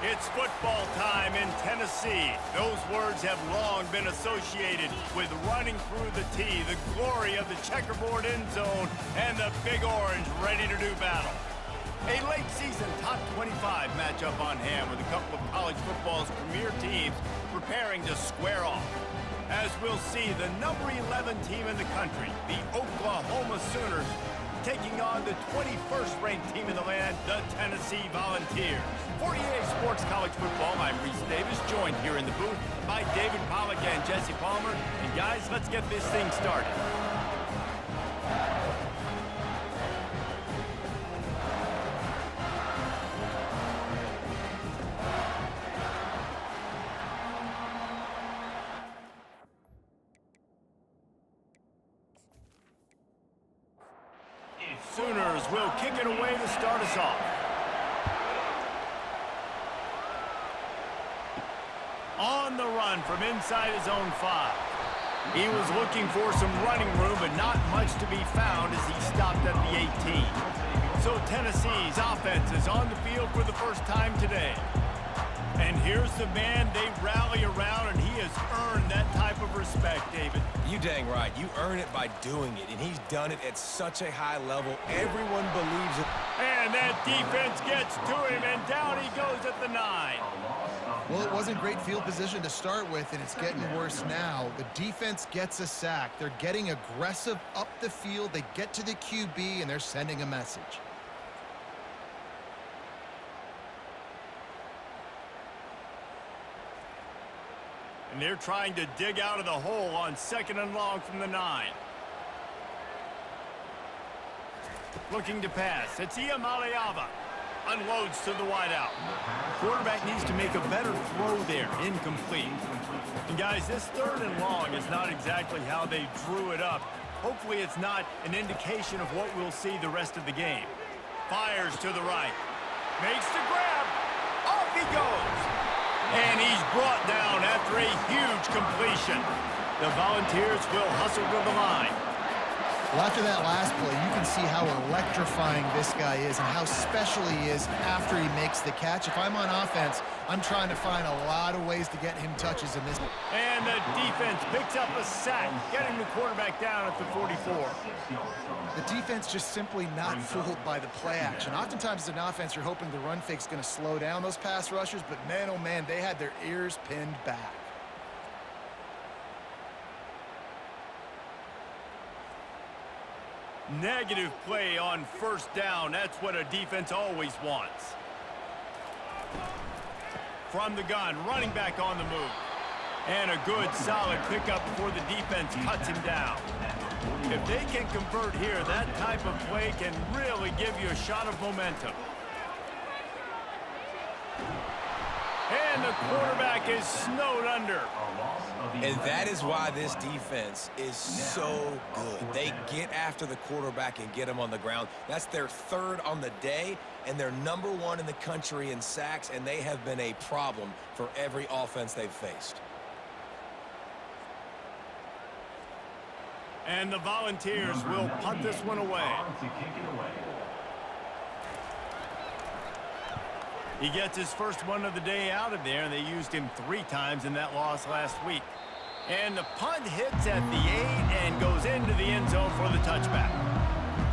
It's football time in Tennessee. Those words have long been associated with running through the tee, the glory of the checkerboard end zone, and the Big Orange ready to do battle. A late-season top 25 matchup on hand with a couple of college football's premier teams preparing to square off. As we'll see, the number 11 team in the country, the Oklahoma Sooners, taking on the 21st ranked team in the land, the Tennessee Volunteers. For EA Sports College Football, I'm Reese Davis, joined here in the booth by David Pollack and Jesse Palmer. And guys, let's get this thing started. Sooners will kick it away to start us off. On the run from inside his own 5. He was looking for some running room, but not much to be found as he stopped at the 18. So Tennessee's offense is on the field for the first time today. And here's the man they rally around, and he has earned that type of respect, David. You dang right. You earn it by doing it, and he's done it at such a high level. Everyone believes it. And that defense gets to him, and down he goes at the 9. Well, it wasn't great field position to start with, and it's getting worse now. The defense gets a sack. They're getting aggressive up the field. They get to the QB, and they're sending a message. And they're trying to dig out of the hole on 2nd and long from the 9. Looking to pass. It's Iamaleava. Unloads to the wideout. Quarterback needs to make a better throw there. Incomplete. And guys, this 3rd and long is not exactly how they drew it up. Hopefully it's not an indication of what we'll see the rest of the game. Fires to the right. Makes the grab. Off he goes. And he's brought down after a huge completion. The Volunteers will hustle to the line. Well, after that last play, you can see how electrifying this guy is and how special he is after he makes the catch. If I'm on offense, I'm trying to find a lot of ways to get him touches in this. And the defense picks up a sack, getting the quarterback down at the 44. The defense just simply not fooled by the play action. Oftentimes as an offense, you're hoping the run fake's going to slow down those pass rushers, but man, oh man, they had their ears pinned back. Negative play on 1st down. That's what a defense always wants. From the gun, running back on the move. And a good, solid pickup before the defense cuts him down. If they can convert here, that type of play can really give you a shot of momentum. And the quarterback is snowed under. And that is why this defense is so good. They get after the quarterback and get him on the ground. That's their 3rd on the day, and they're number 1 in the country in sacks, and they have been a problem for every offense they've faced. And the Volunteers will punt this one away. He gets his first one of the day out of there, and they used him 3 times in that loss last week. And the punt hits at the 8 and goes into the end zone for the touchback.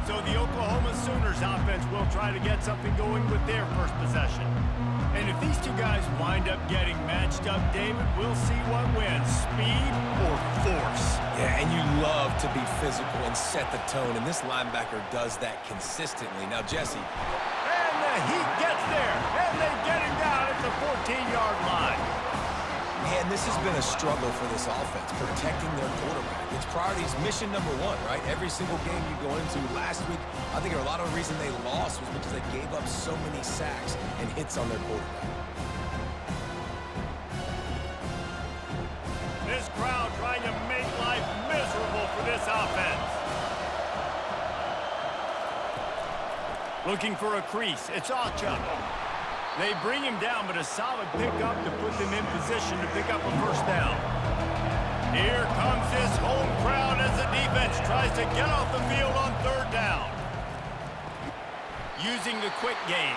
So the Oklahoma Sooners offense will try to get something going with their first possession. And if these 2 guys wind up getting matched up, David, we'll see what wins, speed or force. Yeah, and you love to be physical and set the tone, and this linebacker does that consistently. Now, Jesse. And the heat gets there, and they get him down at the 14-yard line. Man, this has been a struggle for this offense, protecting their quarterback. It's priorities mission number 1, right? Every single game you go into. Last week, I think a lot of the reason they lost was because they gave up so many sacks and hits on their quarterback. This crowd trying to make life miserable for this offense. Looking for a crease. It's Ocha. They bring him down, but a solid pickup to put them in position to pick up a 1st down. Here comes this home crowd as the defense tries to get off the field on 3rd down. Using the quick game.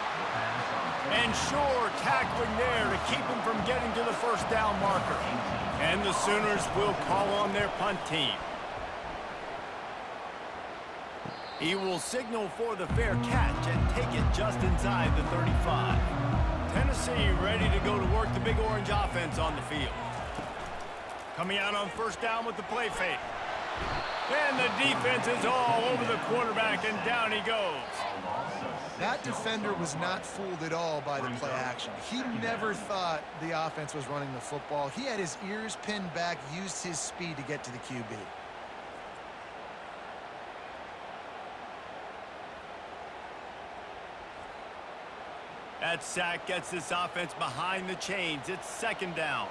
And sure tackling there to keep him from getting to the first down marker. And the Sooners will call on their punt team. He will signal for the fair catch and take it just inside the 35. Tennessee ready to go to work the Big Orange offense on the field. Coming out on first down with the play fake. And the defense is all over the quarterback, and down he goes. That defender was not fooled at all by the play action. He never thought the offense was running the football. He had his ears pinned back, used his speed to get to the QB. That sack gets this offense behind the chains. It's second down.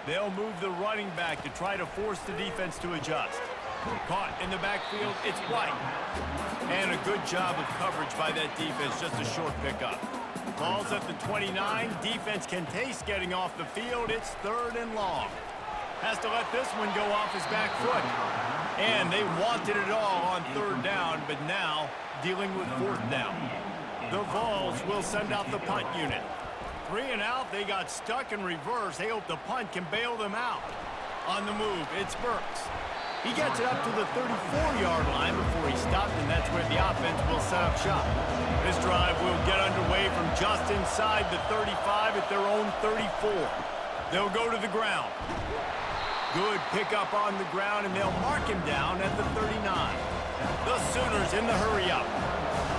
They'll move the running back to try to force the defense to adjust. Caught in the backfield, it's White. And a good job of coverage by that defense, just a short pickup. Ball's at the 29. Defense can taste getting off the field. It's third and long. Has to let this one go off his back foot. And they wanted it all on third down, but now dealing with fourth down. The Vols will send out the punt unit. 3 and out, they got stuck in reverse. They hope the punt can bail them out. On the move, it's Burks. He gets it up to the 34-yard line before he stopped, and that's where the offense will set up shop. This drive will get underway from just inside the 35 at their own 34. They'll go to the ground. Good pickup on the ground, and they'll mark him down at the 39. The Sooners in the hurry-up.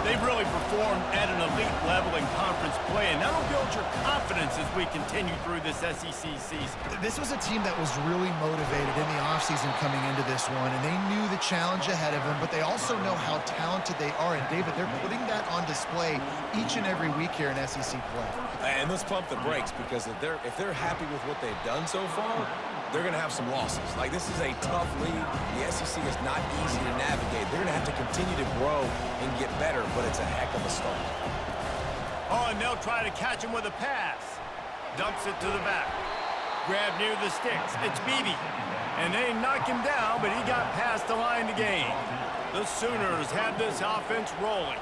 They've really performed at an elite level in conference play, and that'll build your confidence as we continue through this SEC season. This was a team that was really motivated in the offseason coming into this one, and they knew the challenge ahead of them, but they also know how talented they are. And, David, they're putting that on display each and every week here in SEC play. And let's pump the brakes, because if they're happy with what they've done so far, they're going to have some losses. Like, this is a tough league. The SEC is not easy to navigate. They're going to have to continue to grow and get better, but it's a heck of a start. Oh, and they'll try to catch him with a pass. Dumps it to the back. Grab near the sticks. It's Beebe. And they knock him down, but he got past the line to gain. The Sooners have this offense rolling.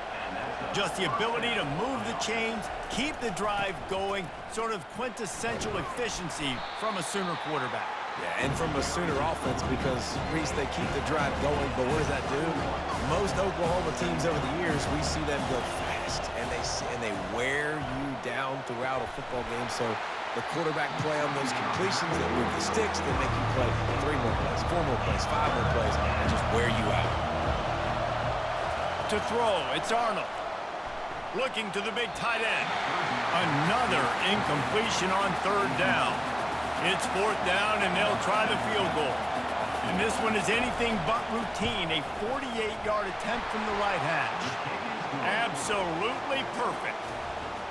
Just the ability to move the chains, keep the drive going, sort of quintessential efficiency from a Sooner quarterback. Yeah, and from a Sooner offense, because, Reese, they keep the drive going, but what does that do? Most Oklahoma teams over the years, we see them go fast, and they wear you down throughout a football game. So the quarterback play on those completions, they move the sticks, they make you play 3 more plays, 4 more plays, 5 more plays, and just wear you out. To throw, it's Arnold. Looking to the big tight end. Another incompletion on third down. It's fourth down, and they'll try the field goal. And this one is anything but routine. A 48-yard attempt from the right hash. Absolutely perfect.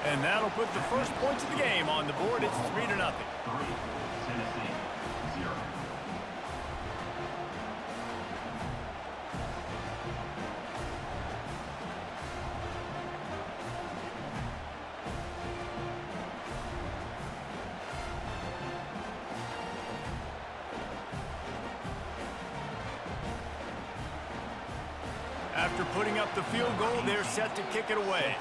And that'll put the first points of the game on the board. It's 3-0. After putting up the field goal, they're set to kick it away.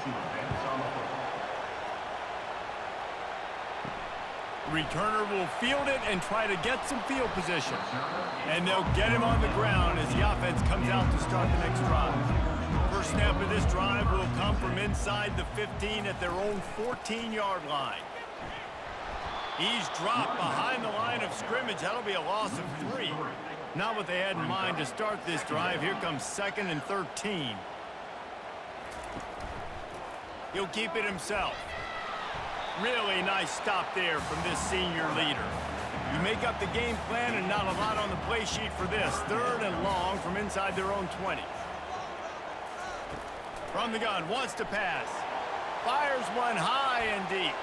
Returner will field it and try to get some field position. And they'll get him on the ground as the offense comes out to start the next drive. First snap of this drive will come from inside the 15 at their own 14-yard line. He's dropped behind the line of scrimmage. That'll be a loss of 3. Not what they had in mind to start this drive. Here comes 2nd and 13. He'll keep it himself. Really nice stop there from this senior leader. You make up the game plan and not a lot on the play sheet for this. 3rd and long from inside their own 20. From the gun, wants to pass. Fires one high and deep.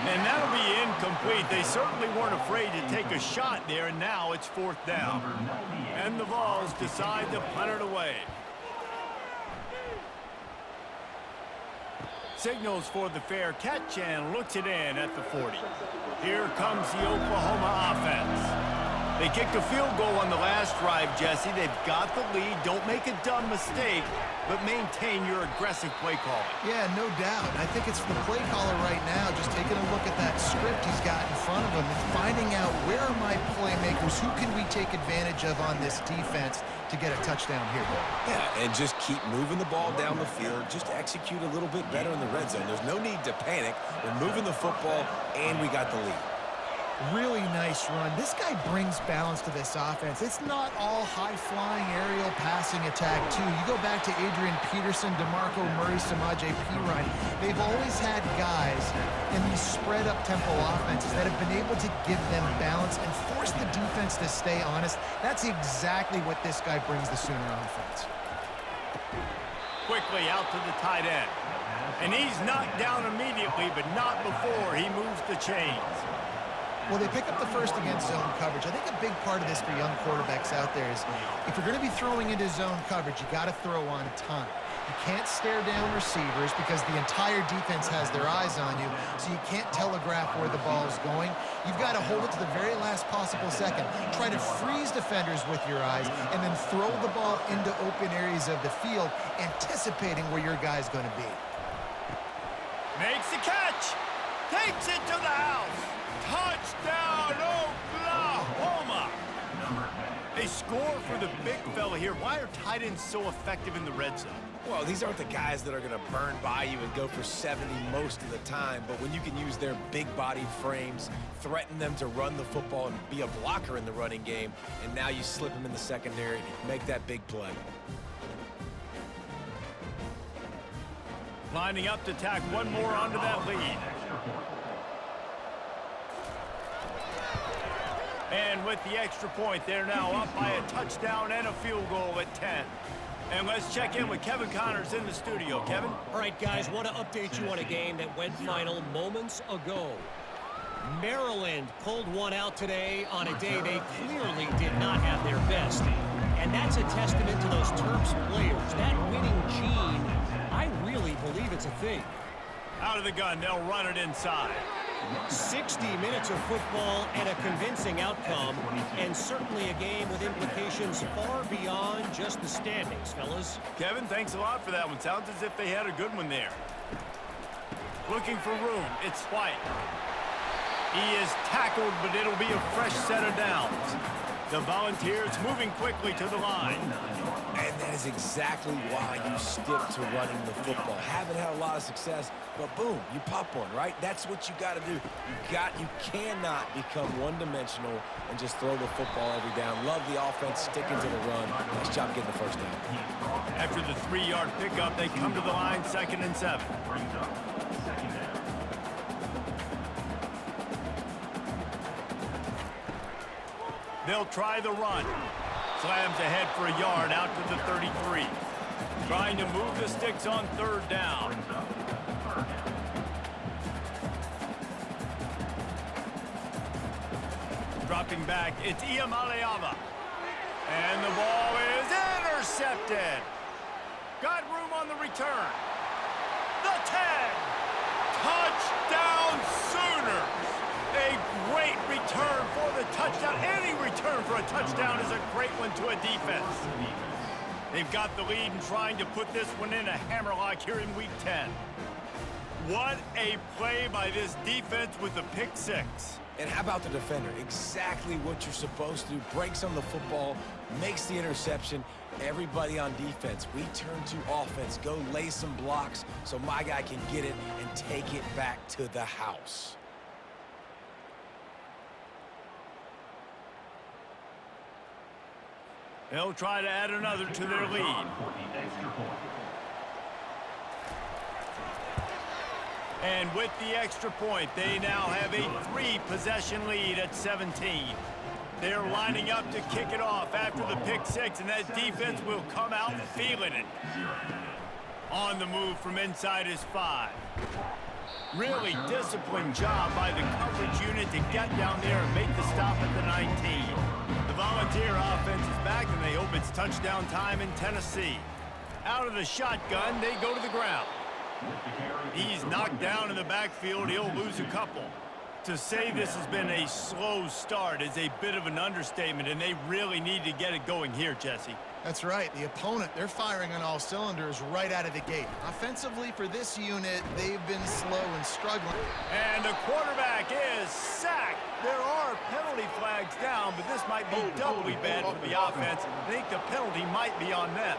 And that'll be incomplete. They certainly weren't afraid to take a shot there, and now it's 4th down. And the Vols decide to punt it away. Signals for the fair catch and looks it in at the 40. Here comes the Oklahoma offense. They kicked a field goal on the last drive, Jesse. They've got the lead. Don't make a dumb mistake, but maintain your aggressive play calling. Yeah, no doubt. I think it's the play caller right now just taking a look at that script he's got in front of him and finding out where are my playmakers, who can we take advantage of on this defense to get a touchdown here, Bill. Yeah, and just keep moving the ball down the field. Just execute a little bit better in the red zone. There's no need to panic. We're moving the football, and we got the lead. Really nice run. This guy brings balance to this offense. It's not all high-flying aerial passing attack, too. You go back to Adrian Peterson, DeMarco Murray, Samaje Perine. They've always had guys in these spread-up tempo offenses that have been able to give them balance and force the defense to stay honest. That's exactly what this guy brings the Sooner offense. Quickly out to the tight end. And he's knocked down immediately, but not before he moves the chains. Well, they pick up the first against zone coverage. I think a big part of this for young quarterbacks out there is if you're going to be throwing into zone coverage, you got to throw on time. You can't stare down receivers because the entire defense has their eyes on you, so you can't telegraph where the ball is going. You've got to hold it to the very last possible second. Try to freeze defenders with your eyes and then throw the ball into open areas of the field, anticipating where your guy's going to be. Makes the catch. Takes it to the house. Touchdown, Oklahoma! They score for the big fella here. Why are tight ends so effective in the red zone? Well, these aren't the guys that are going to burn by you and go for 70 most of the time, but when you can use their big-bodied frames, threaten them to run the football and be a blocker in the running game, and now you slip them in the secondary, make that big play. Lining up to tack one more onto that lead. And with the extra point, they're now up by a touchdown and a field goal at 10. And let's check in with Kevin Connors in the studio. Kevin? All right, guys, want to update you on a game that went final moments ago. Maryland pulled one out today on a day they clearly did not have their best. And that's a testament to those Terps players. That winning gene, I really believe it's a thing. Out of the gun, they'll run it inside. 60 minutes of football and a convincing outcome, and certainly a game with implications far beyond just the standings, fellas. Kevin, thanks a lot for that one. Sounds as if they had a good one there. Looking for room. It's White. He is tackled, but it'll be a fresh set of downs. The Volunteers moving quickly to the line. And that is exactly why you stick to running the football. Haven't had a lot of success, but boom, you pop one, right? That's what you got to do. You cannot become one-dimensional and just throw the football every down. Love the offense, sticking to the run. Nice job getting the first down. After the 3-yard pickup, they come to the line 2nd and 7. They'll try the run. Slams ahead for a yard out to the 33. Trying to move the sticks on 3rd down. Dropping back, it's Iamaleava. And the ball is intercepted. Got room on the return. The 10. Touchdown Sooners. A great return for the touchdown. Any return for a touchdown is a great one to a defense. They've got the lead and trying to put this one in a hammerlock here in Week 10. What a play by this defense with the pick 6. And how about the defender? Exactly what you're supposed to do. Breaks on the football, makes the interception. Everybody on defense, we turn to offense. Go lay some blocks so my guy can get it and take it back to the house. They'll try to add another to their lead. And with the extra point, they now have a 3-possession lead at 17. They're lining up to kick it off after the pick 6, and that defense will come out feeling it. On the move from inside is 5. Really disciplined job by the coverage unit to get down there and make the stop at the 19. The Volunteer offense is back, and they hope it's touchdown time in Tennessee. Out of the shotgun, they go to the ground. He's knocked down in the backfield. He'll lose a couple. To say this has been a slow start is a bit of an understatement, and they really need to get it going here, Jesse. That's right. The opponent, they're firing on all cylinders right out of the gate. Offensively for this unit, they've been slow and struggling. And the quarterback is sacked. There are penalty flags down, but this might be doubly bad for the offense. I think the penalty might be on them.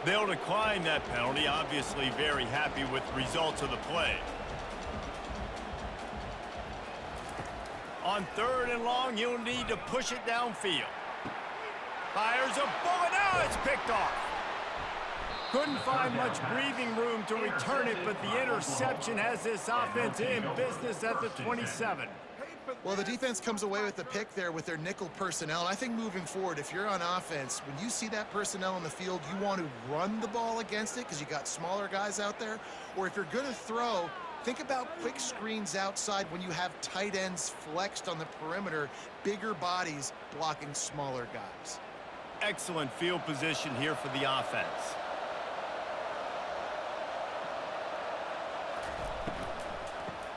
They'll decline that penalty, obviously very happy with the results of the play. On 3rd and long, you'll need to push it downfield. Fires a bullet. Now it's picked off. Couldn't find much breathing room to return it, but the interception has this offense in business at the 27. Well, the defense comes away with the pick there with their nickel personnel. I think moving forward, if you're on offense, when you see that personnel on the field, you want to run the ball against it because you got smaller guys out there. Or if you're going to throw, think about quick screens outside when you have tight ends flexed on the perimeter, bigger bodies blocking smaller guys. Excellent field position here for the offense.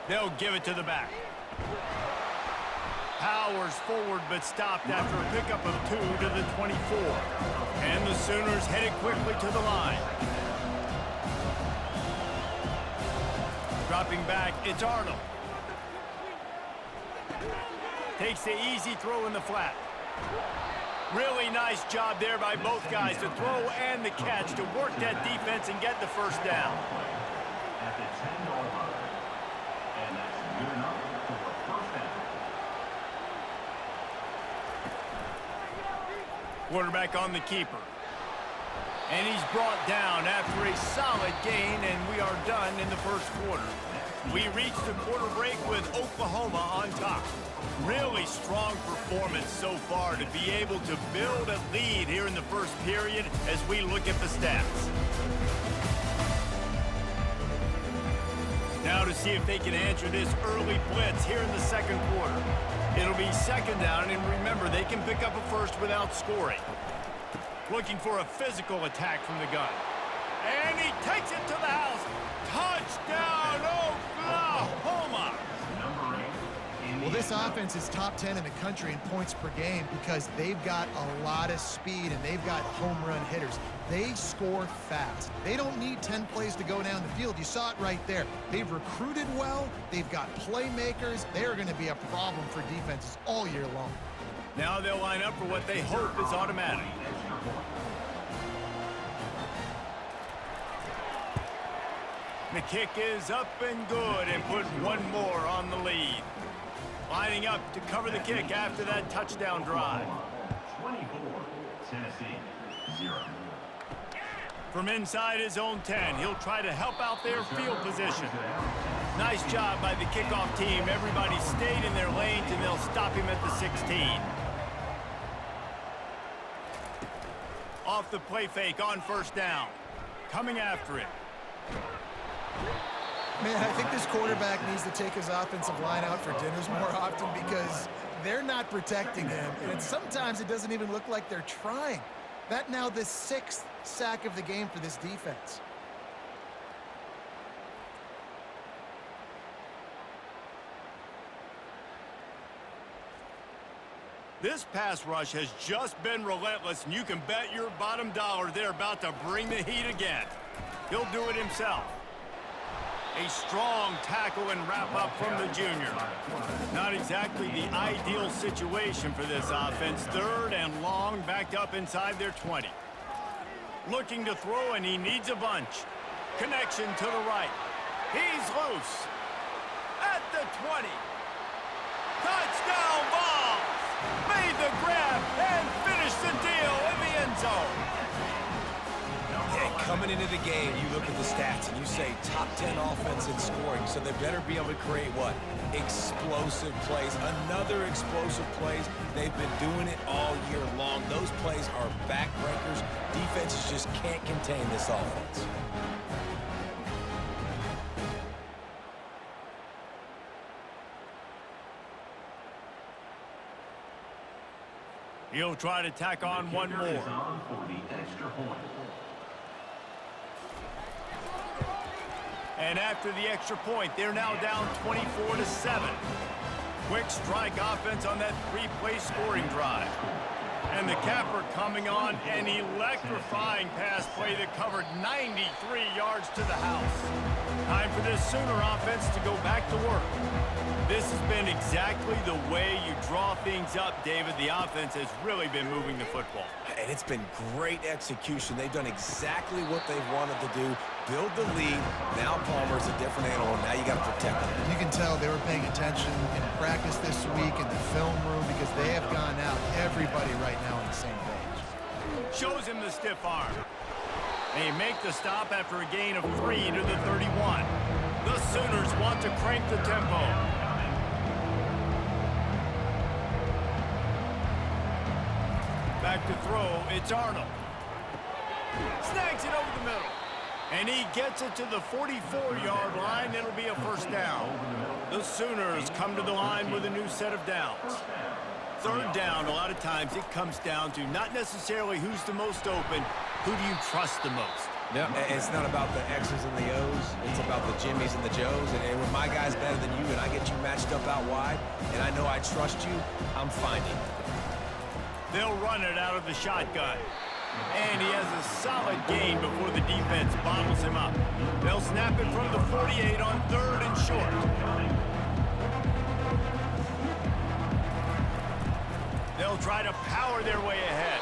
They'll give it to the back. Powers forward, but stopped after a pickup of 2 to the 24. And the Sooners headed quickly to the line. Dropping back, it's Arnold. Takes the easy throw in the flat. Really nice job there by both guys, the throw and the catch, to work that defense and get the first down. At the 10-yard line. And that's good enough for a first down. Quarterback on the keeper. And he's brought down after a solid gain, and we are done in the first quarter. We reached the quarter break with Oklahoma on top. Really strong performance so far to be able to build a lead here in the first period as we look at the stats. Now to see if they can answer this early blitz here in the second quarter. It'll be second down, and remember, they can pick up a first without scoring. Looking for a physical attack from the gun. And he takes it to the house. Touchdown, Oklahoma! Well, this offense is top 10 in the country in points per game because they've got a lot of speed and they've got home run hitters. They score fast. They don't need 10 plays to go down the field. You saw it right there. They've recruited well. They've got playmakers. They're going to be a problem for defenses all year long. Now they'll line up for what they hope is automatic. The kick is up and good, and put one more on the lead. Lining up to cover the kick after that touchdown drive. 24, Tennessee, 0. From inside his own 10, he'll try to help out their field position. Nice job by the kickoff team. Everybody stayed in their lanes, and they'll stop him at the 16. Off the play fake on first down. Coming after it. Man, I think this quarterback needs to take his offensive line out for dinners more often because they're not protecting him. And sometimes it doesn't even look like they're trying. That now the 6th sack of the game for this defense. This pass rush has just been relentless, and you can bet your bottom dollar they're about to bring the heat again. He'll do it himself. A strong tackle and wrap-up from the junior. Not exactly the ideal situation for this offense. 3rd and long, backed up inside their 20. Looking to throw, and he needs a bunch. Connection to the right. He's loose. At the 20. Touchdown ball! Made the grab and finished the deal in the end zone. Yeah, coming into the game, you look at the stats and you say top 10 offense in scoring, so they better be able to create what? Explosive plays. Another explosive plays. They've been doing it all year long. Those plays are backbreakers. Defenses just can't contain this offense. He'll try to tack on one more. On for the extra point. And after the extra point, they're now down 24-7. Quick strike offense on that three-play scoring drive. And the capper coming on, an electrifying pass play that covered 93 yards to the house. Time for this Sooner offense to go back to work. This has been exactly the way you draw things up, David. The offense has really been moving the football. And it's been great execution. They've done exactly what they've wanted to do. Build the lead. Now Palmer's a different animal. Now you got to protect him. You can tell they were paying attention in practice this week in the film room because they have gone out, everybody right now on the same page. Shows him the stiff arm. They make the stop after a gain of 3 to the 31. The Sooners want to crank the tempo. Back to throw, it's Arnold. Snags it over the middle. And he gets it to the 44-yard line. It'll be a first down. The Sooners come to the line with a new set of downs. Third down, a lot of times it comes down to not necessarily who's the most open, who do you trust the most? Yeah, it's not about the X's and the O's. It's about the Jimmys and the Joes. And when my guy's better than you and I get you matched up out wide, and I know I trust you, I'm finding it. They'll run it out of the shotgun. And he has a solid gain before the defense bottles him up. They'll snap it from the 48 on 3rd and short. They'll try to power their way ahead.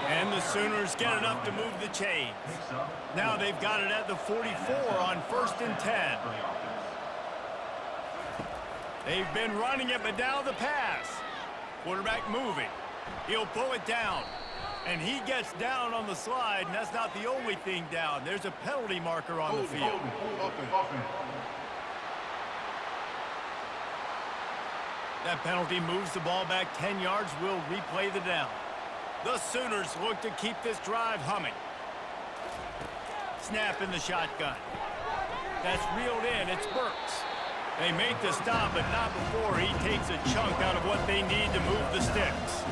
And the Sooners get enough to move the chains. Now they've got it at the 44 on 1st and 10. They've been running it, but now the pass. Quarterback moving. He'll pull it down. And he gets down on the slide, and that's not the only thing down. There's a penalty marker on the field. That penalty moves the ball back 10 yards. We'll replay the down. The Sooners look to keep this drive humming. Snap in the shotgun. That's reeled in. It's Burks. They make the stop, but not before he takes a chunk out of what they need to move the sticks.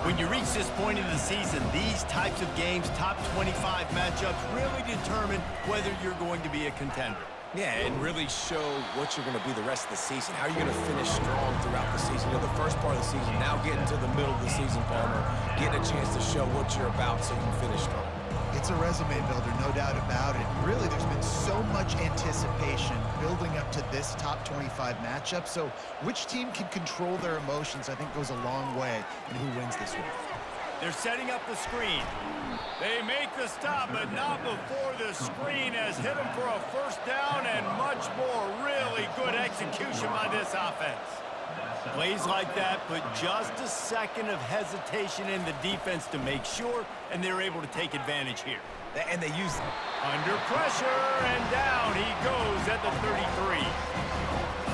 When you reach this point in the season, these types of games, top 25 matchups, really determine whether you're going to be a contender. Yeah, and really show what you're going to be the rest of the season. How are you going to finish strong throughout the season? You know, the first part of the season, now getting to the middle of the season, Palmer, getting a chance to show what you're about so you can finish strong. It's a resume builder, no doubt about it. Really, there's been so much anticipation building up to this top 25 matchup. So which team can control their emotions, I think, goes a long way in who wins this one. They're setting up the screen. They make the stop, but not before the screen has hit them for a first down and much more. Really good execution by this offense. Plays like that put just a second of hesitation in the defense to make sure, and they're able to take advantage here. And they use under pressure, and down he goes at the 33.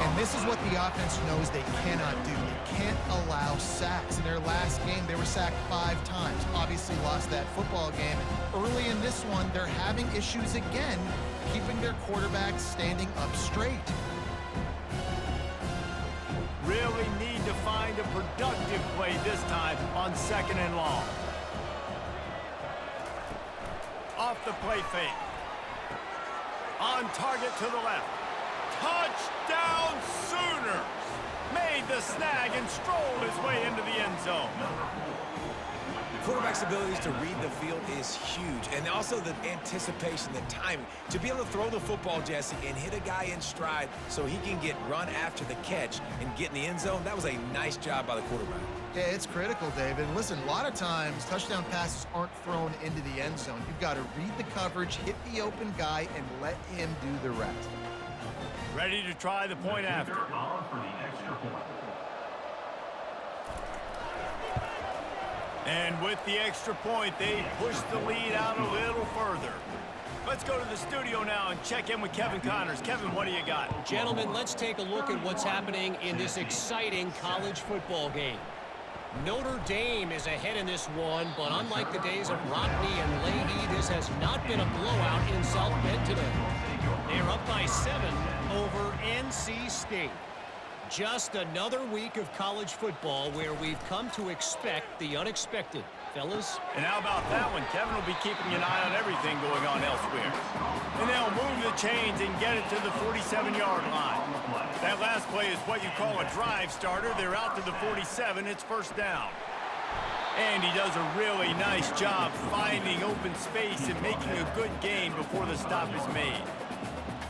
And this is what the offense knows they cannot do. They can't allow sacks. In their last game, they were sacked 5 times. Obviously lost that football game. Early in this one, they're having issues again, keeping their quarterback standing up straight. Really need to find a productive play this time on 2nd and long. Off the play fake. On target to the left. Touchdown Sooners! Made the snag and strolled his way into the end zone. quarterback's abilities to read the field is huge. And also the anticipation, the timing. To be able to throw the football, Jesse, and hit a guy in stride so he can get run after the catch and get in the end zone, that was a nice job by the quarterback. Yeah, it's critical, David. Listen, a lot of times touchdown passes aren't thrown into the end zone. You've got to read the coverage, hit the open guy, and let him do the rest. Ready to try the point after. And with the extra point, they push the lead out a little further. Let's go to the studio now and check in with Kevin Connors. Kevin, what do you got? Gentlemen, let's take a look at what's happening in this exciting college football game. Notre Dame is ahead in this one, but unlike the days of Rockney and Leahy, this has not been a blowout in South Bend today. They're up by 7 over NC State. Just another week of college football where we've come to expect the unexpected. Fellas? And how about that one? Kevin will be keeping an eye on everything going on elsewhere. And they'll move the chains and get it to the 47-yard line. That last play is what you call a drive starter. They're out to the 47. It's first down. And he does a really nice job finding open space and making a good gain before the stop is made.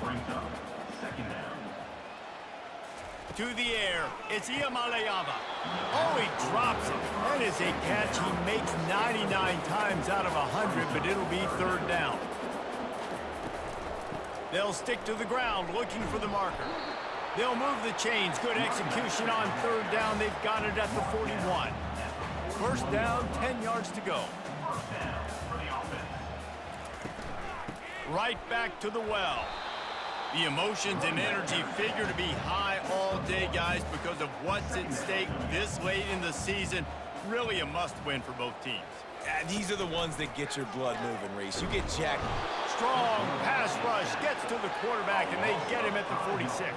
Brings up second down. To the air, it's Iamaleava. Oh, he drops it. That is a catch he makes 99 times out of 100, but it'll be third down. They'll stick to the ground looking for the marker. They'll move the chains. Good execution on third down. They've got it at the 41. First down, 10 yards to go. First down for the offense. Right back to the well. The emotions and energy figure to be high all day, guys, because of what's at stake this late in the season. Really a must-win for both teams. These are the ones that get your blood moving, Reese. You get jacked. Strong pass rush gets to the quarterback, and they get him at the 46.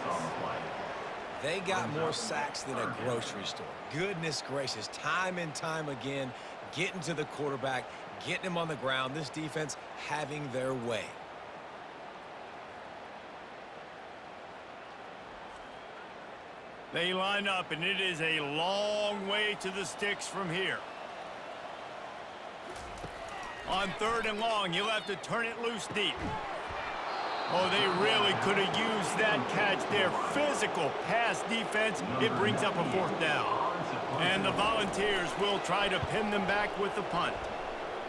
They got more sacks than a grocery store. Goodness gracious, time and time again, getting to the quarterback, getting him on the ground. This defense having their way. They line up, and it is a long way to the sticks from here. On third and long, he'll have to turn it loose deep. Oh, they really could have used that catch there. Physical pass defense. It brings up a fourth down. And the Volunteers will try to pin them back with the punt.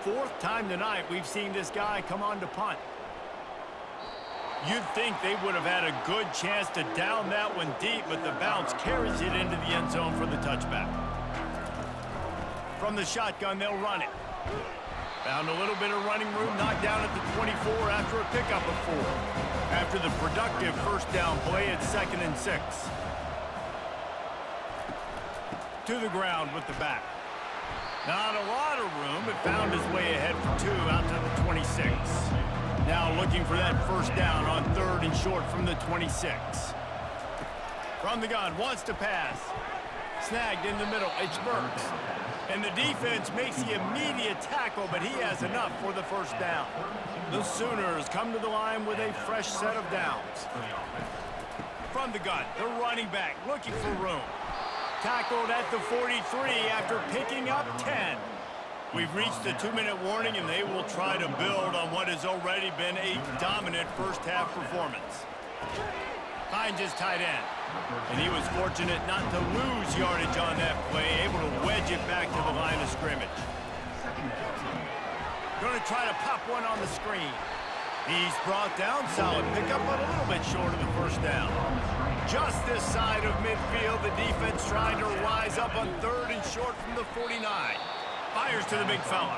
Fourth time tonight we've seen this guy come on to punt. You'd think they would have had a good chance to down that one deep, but the bounce carries it into the end zone for the touchback. From the shotgun, they'll run it. Found a little bit of running room, knocked down at the 24 after a pickup of 4. After the productive first down play, it's 2nd and 6. To the ground with the back. Not a lot of room, but found his way ahead for 2 out to the 26. Now looking for that first down on third and short from the 26. From the gun, wants to pass. Snagged in the middle, it's Burks. And the defense makes the immediate tackle, but he has enough for the first down. The Sooners come to the line with a fresh set of downs. From the gun, the running back looking for room. Tackled at the 43 after picking up 10. We've reached the 2-minute warning, and they will try to build on what has already been a dominant first-half performance. Finds his tight end. And he was fortunate not to lose yardage on that play, able to wedge it back to the line of scrimmage. Going to try to pop one on the screen. He's brought down, solid pickup, but a little bit short of the first down. Just this side of midfield, the defense trying to rise up on third and short from the 49. Fires to the big fella.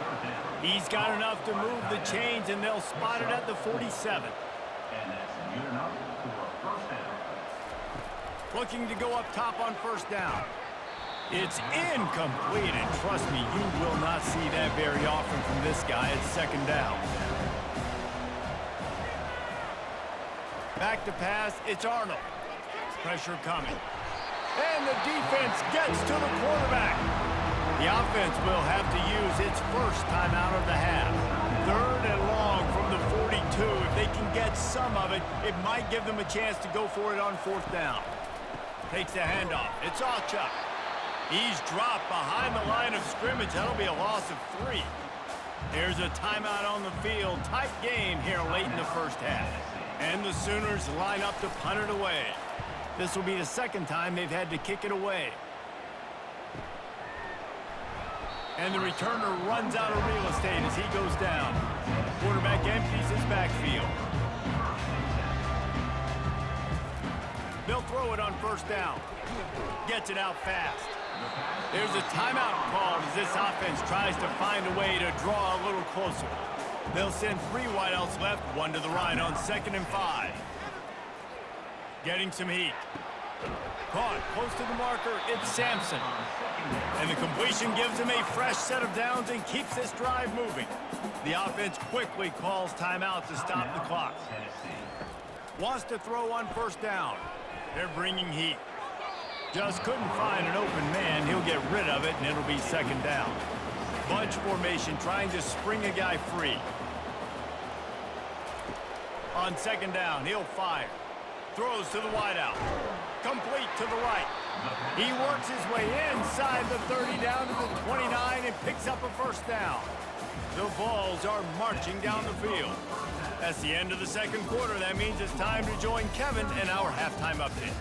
He's got enough to move the chains, and they'll spot it at the 47. And that's good enough for a first down. Looking to go up top on first down. It's incomplete, and trust me, you will not see that very often from this guy. It's 2nd down. Back to pass, it's Arnold. Pressure coming. And the defense gets to the quarterback. The offense will have to use its first timeout of the half. Third and long from the 42. If they can get some of it, it might give them a chance to go for it on fourth down. Takes the handoff. It's Achuk. He's dropped behind the line of scrimmage. That'll be a loss of 3. There's a timeout on the field. Tight game here late in the first half. And the Sooners line up to punt it away. This will be the 2nd time they've had to kick it away. And the returner runs out of real estate as he goes down. Quarterback empties his backfield. They'll throw it on first down. Gets it out fast. There's a timeout called as this offense tries to find a way to draw a little closer. They'll send 3 wideouts left, 1 to the right on 2nd and 5. Getting some heat. Caught close to the marker, it's Sampson. And the completion gives him a fresh set of downs and keeps this drive moving. The offense quickly calls timeout to stop the clock. Wants to throw on first down. They're bringing heat. Just couldn't find an open man. He'll get rid of it, and it'll be second down. Bunch formation, trying to spring a guy free. On second down, he'll fire. Throws to the wideout. Complete to the right. He works his way inside the 30 down to the 29 and picks up a first down. The Vols are marching down the field. That's the end of the second quarter. That means it's time to join Kevin in our halftime update.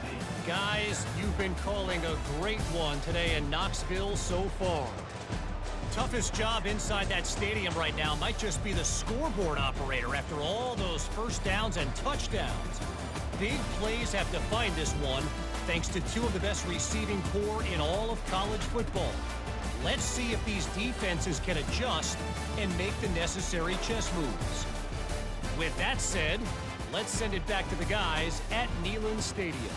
Guys, you've been calling a great one today in Knoxville so far. Toughest job inside that stadium right now might just be the scoreboard operator after all those first downs and touchdowns. Big plays have defined this one, thanks to two of the best receiving corps in all of college football. Let's see if these defenses can adjust and make the necessary chess moves. With that said, let's send it back to the guys at Neyland Stadium.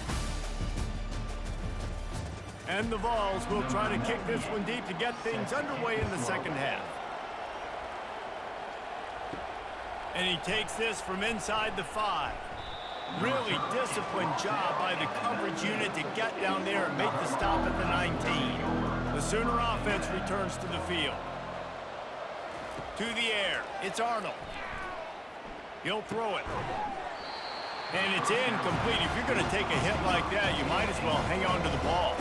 And the Vols will try to kick this one deep to get things underway in the second half. And he takes this from inside the 5. Really disciplined job by the coverage unit to get down there and make the stop at the 19. The Sooner offense returns to the field. To the air, it's Arnold. He'll throw it. And it's incomplete. If you're going to take a hit like that, you might as well hang on to the ball.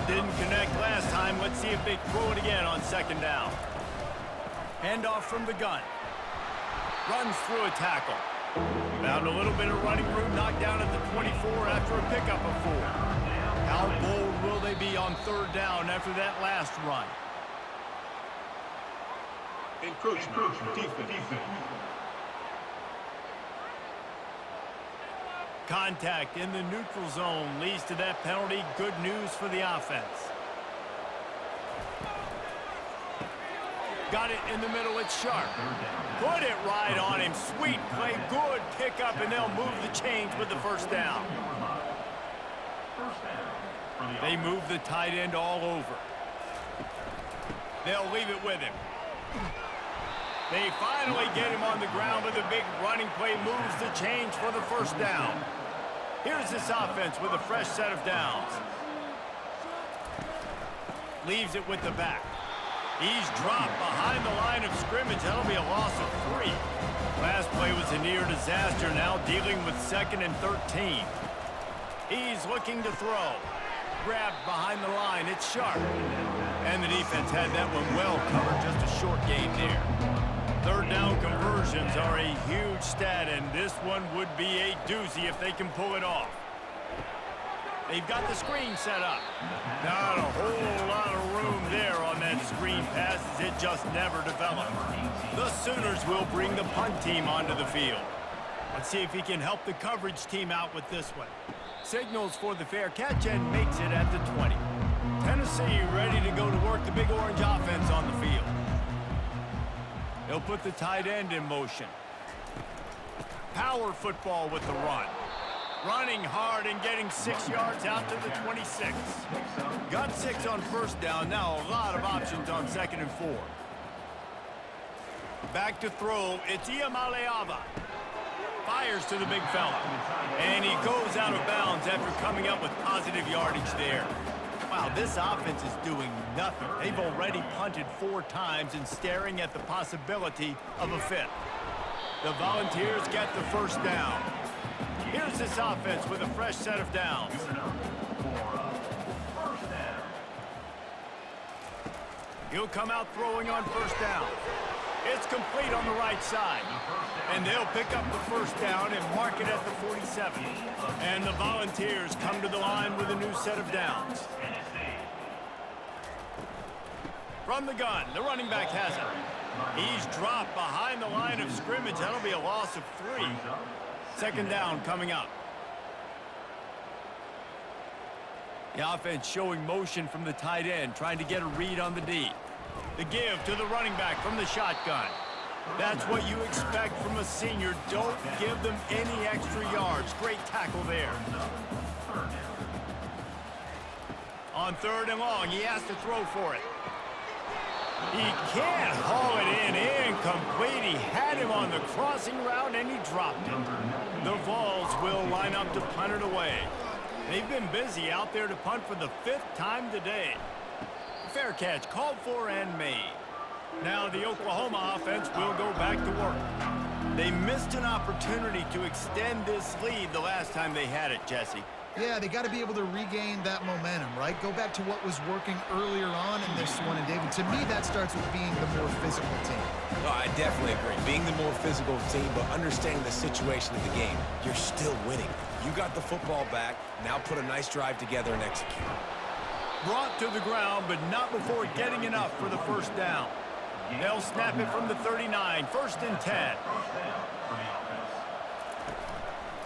Didn't connect last time. Let's see if they throw it again on second down. Handoff from the gun. Runs through a tackle. Found a little bit of running room, knocked down at the 24 after a pickup of 4. How bold will they be on third down after that last run? Encroachment defense. Contact in the neutral zone leads to that penalty. Good news for the offense. Got it in the middle. It's Sharp. Put it right on him. Sweet play. Good pickup, and they'll move the chains with the first down. They move the tight end all over. They'll leave it with him. They finally get him on the ground, but the big running play moves the chains for the first down. Here's this offense with a fresh set of downs. Leaves it with the back. He's dropped behind the line of scrimmage. That'll be a loss of 3. Last play was a near disaster, now dealing with 2nd and 13. He's looking to throw. Grabbed behind the line. It's Sharp. And the defense had that one well covered. Just a short gain there. Third down conversions are a huge stat, and this one would be a doozy if they can pull it off. They've got the screen set up. Not a whole lot of room there on that screen pass, as it just never developed. The Sooners will bring the punt team onto the field. Let's see if he can help the coverage team out with this one. Signals for the fair catch and makes it at the 20. Tennessee ready to go to work the Big Orange offense on the field. He'll put the tight end in motion. Power football with the run. Running hard and getting 6 yards out to the 26. Got 6 on first down. Now a lot of options on 2nd and 4. Back to throw. It's Iamaleava. Fires to the big fella. And he goes out of bounds after coming up with positive yardage there. Wow, this offense is doing nothing. They've already punted 4 times and staring at the possibility of a 5th. The Volunteers get the first down. Here's this offense with a fresh set of downs. He'll come out throwing on first down. It's complete on the right side. And they'll pick up the first down and mark it at the 47. And the Volunteers come to the line with a new set of downs. From the gun, the running back has it. He's dropped behind the line of scrimmage. That'll be a loss of 3. Second down coming up. The offense showing motion from the tight end, trying to get a read on the D. The give to the running back from the shotgun. That's what you expect from a senior. Don't give them any extra yards. Great tackle there. On 3rd and long, he has to throw for it. He can't haul it in. Incomplete. He had him on the crossing route, and he dropped it. The Vols will line up to punt it away. They've been busy out there to punt for the 5th time today. Fair catch called for and made. Now the Oklahoma offense will go back to work. They missed an opportunity to extend this lead the last time they had it, Jesse. Yeah, they got to be able to regain that momentum, right? Go back to what was working earlier on in this one. And, David, to me, that starts with being the more physical team. No, I definitely agree. Being the more physical team, but understanding the situation of the game, you're still winning. You got the football back. Now put a nice drive together and execute. Brought to the ground, but not before getting enough for the first down. They'll snap it from the 39, 1st and 10.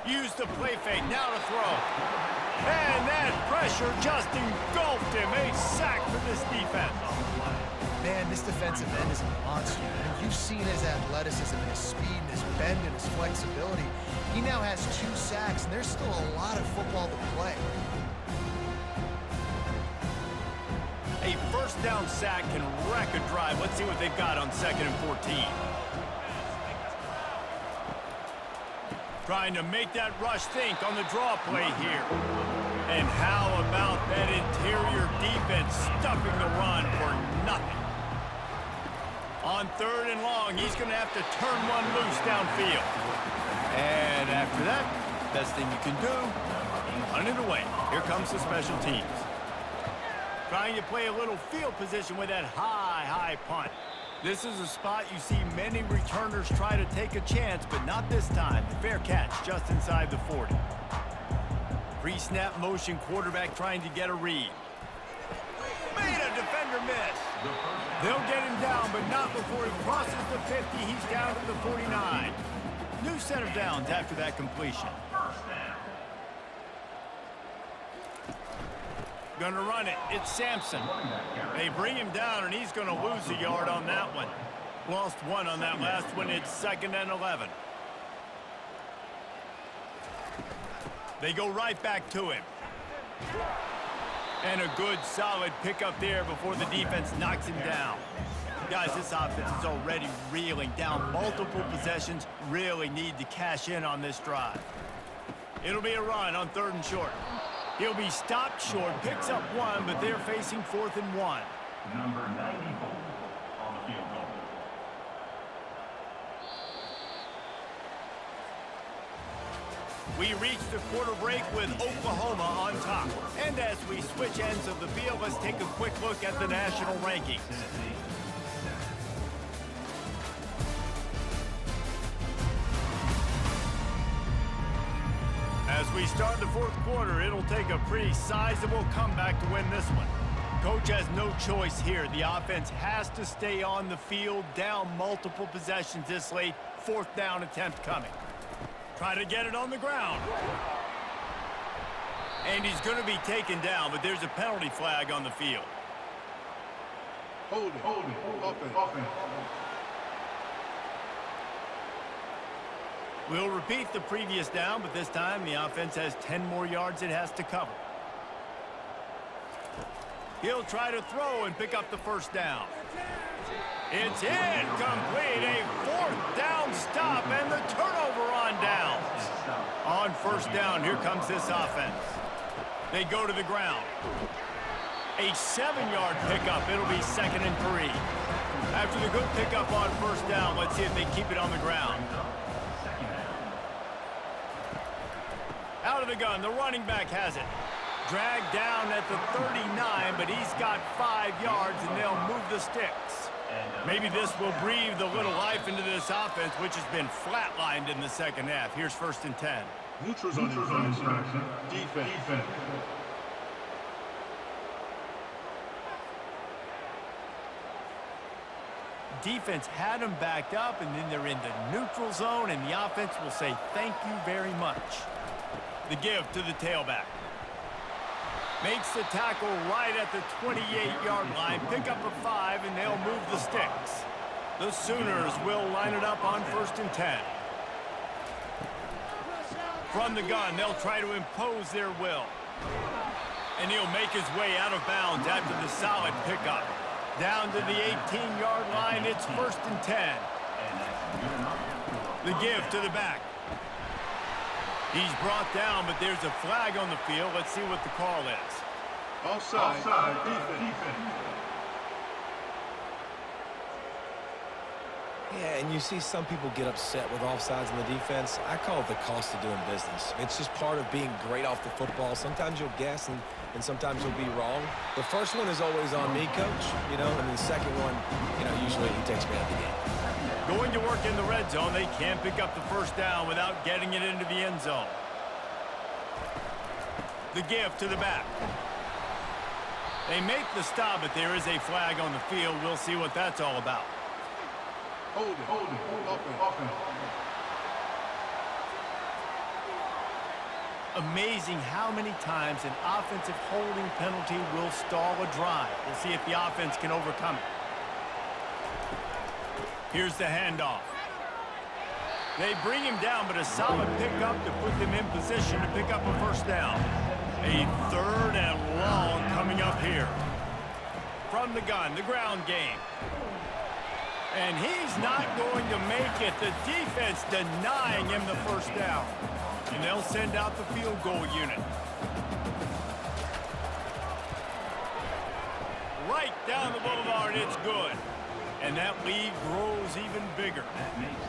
Use the play fake, now to throw. And that pressure just engulfed him. A sack for this defense. Man, this defensive end is a monster. And you've seen his athleticism and his speed and his bend and his flexibility. He now has 2 sacks, and there's still a lot of football to play. A first down sack can wreck a drive. Let's see what they've got on 2nd and 14. Trying to make that rush think on the draw play here. And how about that interior defense stuffing the run for nothing? On 3rd and long, he's going to have to turn one loose downfield. And after that, best thing you can do, run it away. Here comes the special teams. Trying to play a little field position with that high punt. This is a spot you see many returners try to take a chance, but not this time. The fair catch just inside the 40. Pre-snap motion, quarterback trying to get a read. Made a defender miss. They'll get him down, but not before he crosses the 50. He's down to the 49. New set of downs after that completion. Gonna run it. It's Sampson. They bring him down, and he's gonna lose a yard on that one. Lost 1 on that last one. It's 2nd and 11. They go right back to him. And a good, solid pickup there before the defense knocks him down. Guys, this offense is already reeling down multiple possessions. Really need to cash in on this drive. It'll be a run on 3rd and short. He'll be stopped short, picks up 1, but they're facing 4th and 1. Number 94 on the field goal. We reach the quarter break with Oklahoma on top. And as we switch ends of the field, let's take a quick look at the national rankings. As we start the 4th quarter, it'll take a pretty sizable comeback to win this one. Coach has no choice here. The offense has to stay on the field, down multiple possessions this late. 4th down attempt coming. Try to get it on the ground. And he's going to be taken down, but there's a penalty flag on the field. Hold it. Offense. We'll repeat the previous down, but this time the offense has 10 more yards it has to cover. He'll try to throw and pick up the 1st down. It's incomplete. A 4th down stop and the turnover on downs. On 1st down, here comes this offense. They go to the ground. A 7-yard pickup. It'll be 2nd and 3. After the good pickup on 1st down, let's see if they keep it on the ground. Out of the gun, the running back has it. Dragged down at the 39, but he's got 5 yards, and they'll move the sticks. Maybe this will breathe a little life into this offense, which has been flatlined in the 2nd half. Here's 1st and 10. Neutrals on infraction. Defense. Defense had them backed up, and then they're in the neutral zone, and the offense will say thank you very much. The give to the tailback. Makes the tackle right at the 28-yard line. Pick up a 5, and they'll move the sticks. The Sooners will line it up on 1st and 10. From the gun, they'll try to impose their will. And he'll make his way out of bounds after the solid pickup. Down to the 18-yard line, it's 1st and 10. The give to the back. He's brought down, but there's a flag on the field. Let's see what the call is. Offside. Defense. Yeah, and you see some people get upset with offsides in the defense. I call it the cost of doing business. It's just part of being great off the football. Sometimes you'll guess and sometimes you'll be wrong. The first one is always on me, Coach, and the second one, usually he takes me out of the game. Going to work in the red zone, they can't pick up the first down without getting it into the end zone. The give to the back. They make the stop, but there is a flag on the field. We'll see what that's all about. Hold it. Offense. Amazing how many times an offensive holding penalty will stall a drive. We'll see if the offense can overcome it. Here's the handoff. They bring him down, but a solid pickup to put them in position to pick up a first down. A 3rd and long coming up here. From the gun, the ground game. And he's not going to make it. The defense denying him the first down. And they'll send out the field goal unit. Right down the boulevard, it's good. And that lead grows even bigger.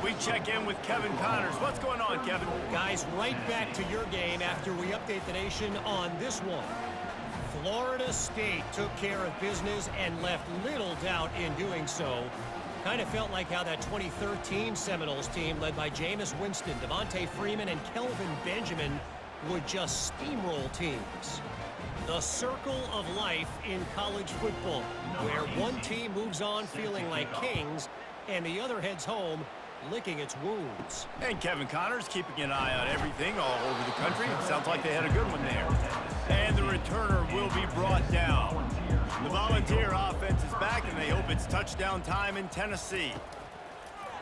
We check in with Kevin Connors. What's going on, Kevin? Guys, right back to your game after we update the nation on this one. Florida State took care of business and left little doubt in doing so. Kind of felt like how that 2013 Seminoles team led by Jameis Winston, Devontae Freeman, and Kelvin Benjamin would just steamroll teams. The circle of life in college football, where one team moves on feeling like kings and the other heads home licking its wounds. And Kevin Connors keeping an eye on everything all over the country. It sounds like they had a good one there. And the returner will be brought down. The Volunteer offense is back, and they hope it's touchdown time in Tennessee.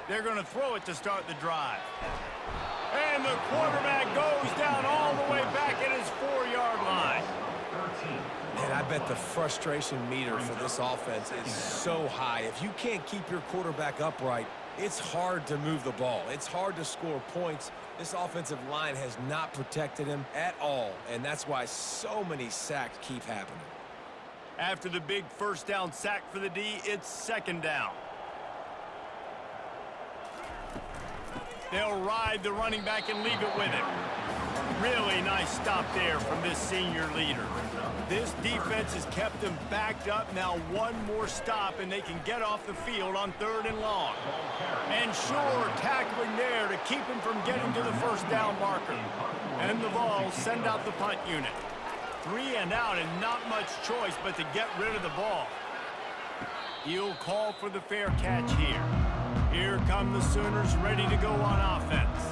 They're going to throw it to start the drive. And the quarterback goes down all the way back at his 4-yard line. Man, I bet the frustration meter for this offense is so high. If you can't keep your quarterback upright, it's hard to move the ball. It's hard to score points. This offensive line has not protected him at all, and that's why so many sacks keep happening. After the big first down sack for the D, it's 2nd down. They'll ride the running back and leave it with him. Really nice stop there from this senior leader. This defense has kept them backed up. Now one more stop, and they can get off the field on 3rd and long. And sure, tackling there to keep him from getting to the first down marker. And the Vols send out the punt unit. 3 and out, and not much choice but to get rid of the ball. He'll call for the fair catch here. Here come the Sooners ready to go on offense.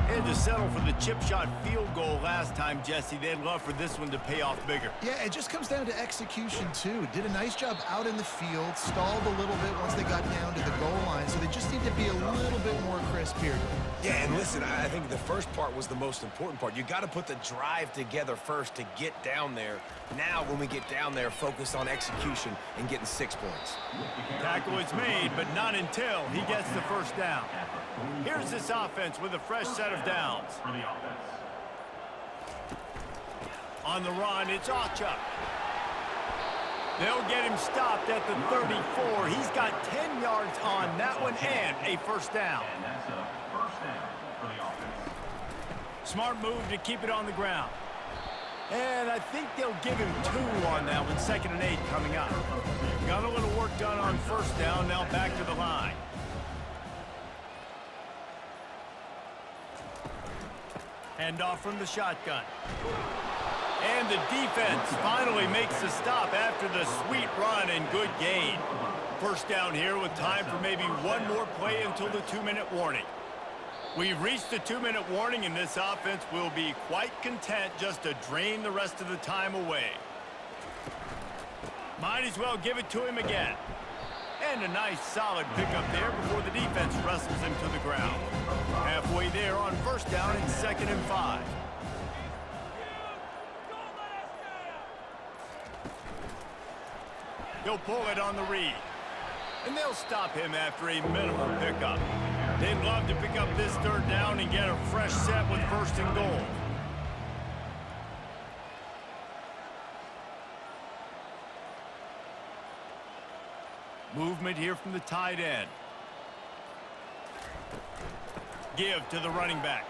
They had to settle for the chip shot field goal last time, Jesse. They'd love for this one to pay off bigger. Yeah, it just comes down to execution, too. Did a nice job out in the field, stalled a little bit once they got down to the goal line, so they just need to be a little bit more crisp here. Yeah, and listen, I think the first part was the most important part. You got to put the drive together first to get down there. Now, when we get down there, focus on execution and getting 6 points. Tackle is made, but not until he gets the first down. Here's this offense with a fresh set of downs. On the run, it's Achuk. They'll get him stopped at the 34. He's got 10 yards on that one and a first down. And that's a first down for the offense. Smart move to keep it on the ground. And I think they'll give him 2 on that one. 2nd and 8 coming up. Got a little work done on first down. Now back to the line. Handoff from the shotgun. And the defense finally makes the stop after the sweet run and good gain. First down here with time for maybe one more play until the 2-minute warning. We've reached the 2-minute warning, and this offense will be quite content just to drain the rest of the time away. Might as well give it to him again. And a nice solid pickup there before the defense wrestles him to the ground. Halfway there on first down and 2nd and 5. He'll pull it on the read. And they'll stop him after a minimal pickup. They'd love to pick up this third down and get a fresh set with 1st and goal. Movement here from the tight end. Give to the running back.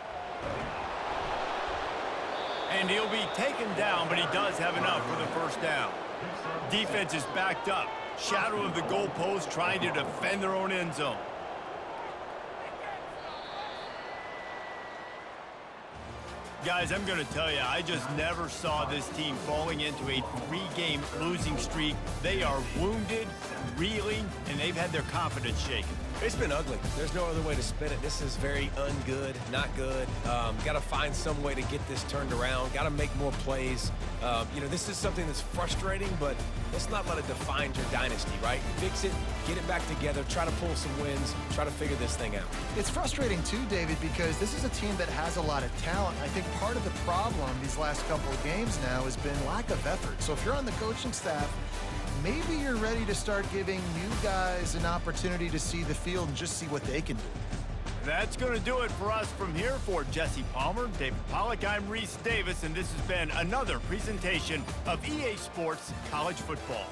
And he'll be taken down, but he does have enough for the 1st down. Defense is backed up. Shadow of the goalpost, trying to defend their own end zone. Guys, I'm going to tell you, I just never saw this team falling into a 3-game losing streak. They are wounded, reeling, and they've had their confidence shaken. It's been ugly. There's no other way to spin it. This is very ungood, not good. Got to find some way to get this turned around. Got to make more plays. You know, this is something that's frustrating, but let's not let it define your dynasty, right? Fix it, get it back together, try to pull some wins, try to figure this thing out. It's frustrating too, David, because this is a team that has a lot of talent. I think part of the problem these last couple of games now has been lack of effort. So if you're on the coaching staff, maybe you're ready to start giving new guys an opportunity to see the field and just see what they can do. That's going to do it for us from here. For Jesse Palmer, David Pollack, I'm Reese Davis, and this has been another presentation of EA Sports College Football.